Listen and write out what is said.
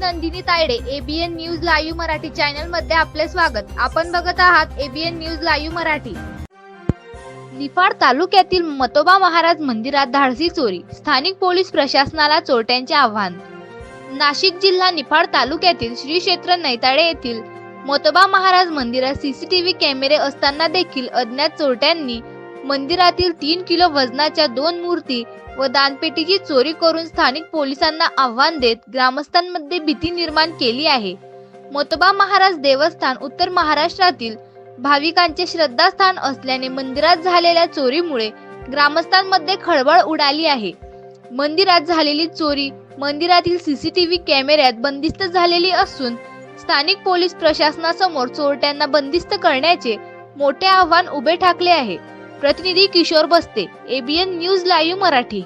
Nandini Tayde, ABN news live Marathi channel मध्ये आपले स्वागत। आपण बघत आहात ABN news live Marathi. Niphad तालुक्यातील मतोबा महाराज मंदिरात धाडसी चोरी, स्थानिक पोलीस प्रशासनाला चोरट्यांचे आव्हान। नाशिक जिल्हा निफाड तालुक्यातील श्री क्षेत्र नैताडे येथील मतोबा महाराज मंदिरात सीसीटीव्ही कॅमेरे असताना देखील अज्ञात चोरट्यांनी मंदिरातील 3 किलो वजनाच्या 2 मूर्ती व दानपेटीची चोरी करून स्थानिक पोलिसांना आव्हान देत ग्रामस्थांमध्ये भीती निर्माण केली आहे। मतोबा महाराज देवस्थान उत्तर महाराष्ट्रातील भाविकांचे श्रद्धास्थान असल्याने मंदिरात झालेल्या चोरीमुळे ग्रामस्थांमध्ये खळबळ उडाली आहे। मंदिरात झालेली चोरी मंदिरातील सीसीटीव्ही कॅमेऱ्यात बंदिस्त झालेली असून स्थानिक पोलीस प्रशासनासमोर चोरट्यांना बंदिस्त करण्याचे मोठे आव्हान उभे ठाकले आहे। प्रतिनिधी किशोर बस्ते, एबीएन न्यूज लाईव्ह मराठी।